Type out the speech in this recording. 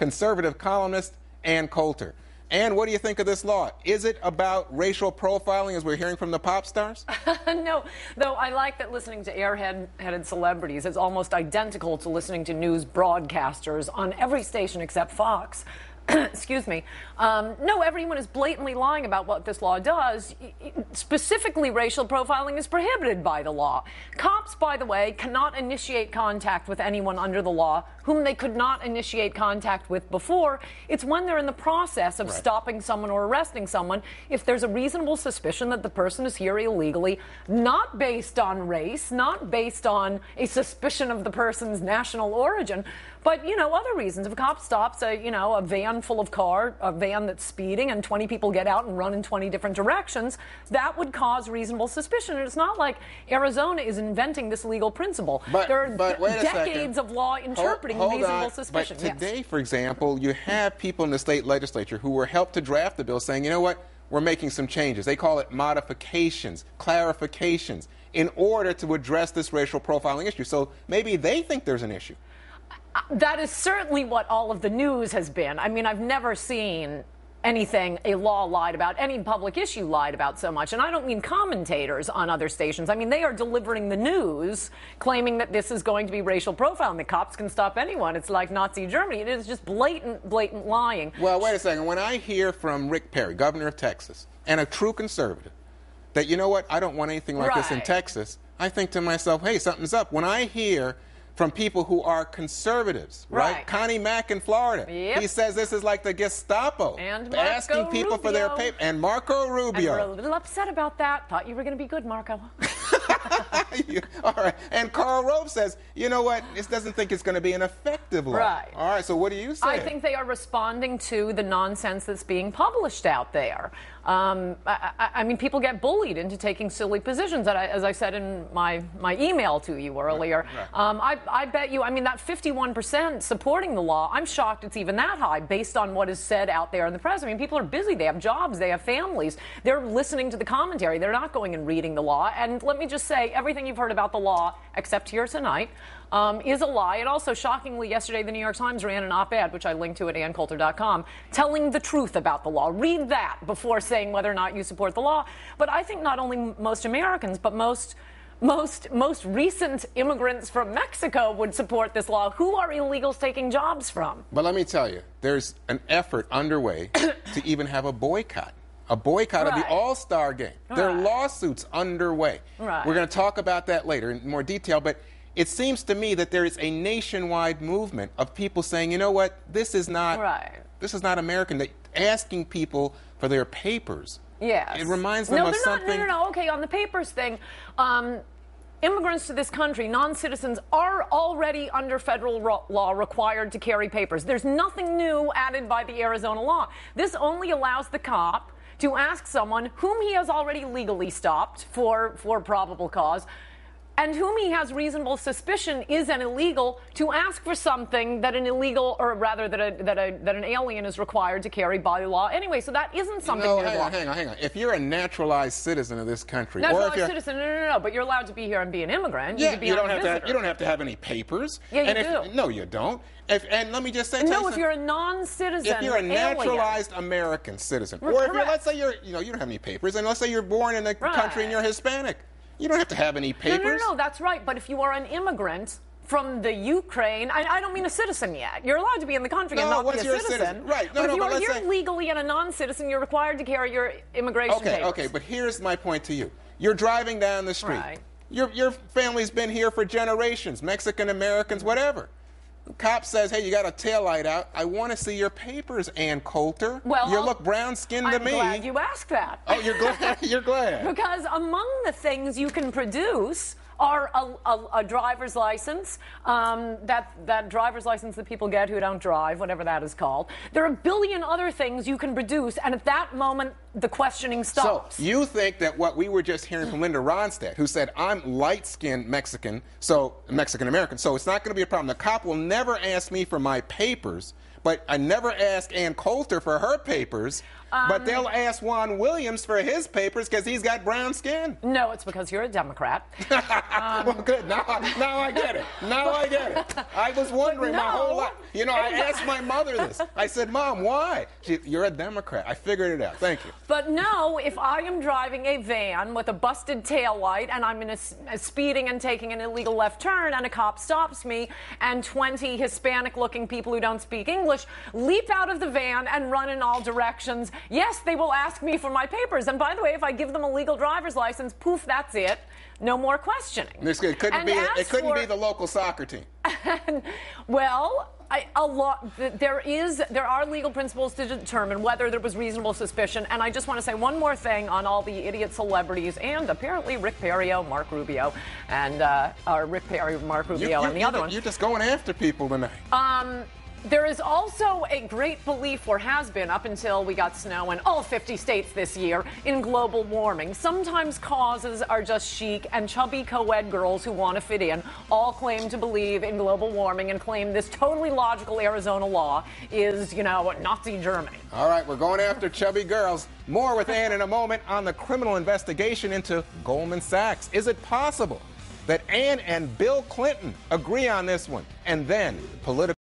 conservative columnist Ann Coulter. Ann, what do you think of this law? Is it about racial profiling, as we're hearing from the pop stars? No, though I like that listening to airheaded celebrities is almost identical to listening to news broadcasters on every station except Fox. Excuse me. No, everyone is blatantly lying about what this law does. Specifically, racial profiling is prohibited by the law. Cops, by the way, cannot initiate contact with anyone under the law whom they could not initiate contact with before. It's when they're in the process of stopping someone or arresting someone, if there's a reasonable suspicion that the person is here illegally, not based on race, not based on a suspicion of the person's national origin, but, you know, other reasons. If a cop stops a van full of a van that's speeding, and 20 people get out and run in 20 different directions, that would cause reasonable suspicion. And it's not like Arizona is inventing this legal principle. There are decades of law interpreting reasonable suspicion. But today, for example, you have people in the state legislature who were helped to draft the bill saying, you know what, we're making some changes. They call it modifications, clarifications, in order to address this racial profiling issue. So maybe they think there's an issue. That is certainly what all of the news has been. I mean, I've never seen anything a law lied about, any public issue lied about so much. And I don't mean commentators on other stations. I mean, they are delivering the news, claiming that this is going to be racial profiling. The cops can stop anyone. It's like Nazi Germany. It is just blatant lying. Well, wait a second. When I hear from Rick Perry, governor of Texas, and a true conservative, that, you know what, I don't want anything like this in Texas, I think to myself, hey, something's up. When I hear from people who are conservatives, right? Connie Mack in Florida. He says this is like the Gestapo, and asking people for their paper. And Marco Rubio. And we're a little upset about that. Thought you were going to be good, Marco. All right. And Karl Rove says, you know what, this doesn't think it's going to be an effective law. Right. All right, so what do you say? I think they are responding to the nonsense that's being published out there. I mean, people get bullied into taking silly positions, as I said in my email to you earlier. I bet you, I mean, that 51% supporting the law, I'm shocked it's even that high based on what is said out there in the press. I mean, people are busy. They have jobs. They have families. They're listening to the commentary. They're not going and reading the law. And let me just say, everything you've heard about the law, except here tonight, is a lie. And also, shockingly, yesterday the New York Times ran an op-ed, which I linked to at AnnCoulter.com, telling the truth about the law. Read that before saying whether or not you support the law. But I think not only most Americans, but most recent immigrants from Mexico would support this law. Who are illegals taking jobs from? But let me tell you, there's an effort underway to even have a boycott. A boycott of the All-Star game. There are lawsuits underway. We're going to talk about that later in more detail, but it seems to me that there is a nationwide movement of people saying, you know what, this is not American. They're asking people for their papers. Yes. It reminds them of something. No. Okay, on the papers thing, immigrants to this country, non-citizens, are already under federal law required to carry papers. There's nothing new added by the Arizona law. This only allows the cop to ask someone whom he has already legally stopped for probable cause, and whom he has reasonable suspicion is an illegal, to ask for something that an illegal, or rather that an alien is required to carry by law anyway. So that isn't something new. Hang on. If you're a naturalized citizen of this country, but you're allowed to be here and be an immigrant. Yeah, you don't have to have any papers. Yeah, you do. No, you don't. And let me just say, if you're a non-citizen, if you're a naturalized American citizen, or if let's say you don't have any papers, and let's say you're born in the country and you're Hispanic. You don't have to have any papers. No, that's right. But if you are an immigrant from the Ukraine, I don't mean a citizen yet. You're allowed to be in the country and not be a citizen. Right. But if you are here legally and a non-citizen, you're required to carry your immigration papers. Okay, but here's my point to you. You're driving down the street. Your family's been here for generations, Mexican Americans, whatever. The cop says, hey, you got a taillight out. I want to see your papers, Ann Coulter. Well, you look brown-skinned to me. I'm glad you asked that. Oh, you're glad? You're glad. Because among the things you can produce are a driver's license, that driver's license that people get who don't drive, whatever that is called. There are a billion other things you can produce, and at that moment, the questioning stops. So you think that what we were just hearing from Linda Ronstadt, who said, I'm light-skinned Mexican, so Mexican-American, so it's not going to be a problem. The cop will never ask me for my papers, But I never ask Ann Coulter for her papers. But they'll ask Juan Williams for his papers because he's got brown skin. No, it's because you're a Democrat. Well, good. Now I get it. Now I get it. I was wondering my whole life. You know, I asked my mother this. I said, Mom, why? You're a Democrat. I figured it out. Thank you. But no, if I am driving a van with a busted taillight and I'm in a speeding and taking an illegal left turn and a cop stops me and 20 Hispanic-looking people who don't speak English leap out of the van and run in all directions, yes, they will ask me for my papers. And by the way, if I give them a legal driver's license, poof, that's it. No more questioning. It couldn't be the local soccer team. Well, there are legal principles to determine whether there was reasonable suspicion. And I just want to say one more thing on all the idiot celebrities and apparently Rick Perry, Mark Rubio, and Rick Perry, Mark Rubio, and the other one. You're just going after people tonight. There is also a great belief, or has been up until we got snow in all 50 states this year, in global warming. Sometimes causes are just chic, and chubby co-ed girls who want to fit in all claim to believe in global warming and claim this totally logical Arizona law is, you know, Nazi Germany. All right, we're going after chubby girls. More with Ann in a moment on the criminal investigation into Goldman Sachs. Is it possible that Ann and Bill Clinton agree on this one? And then political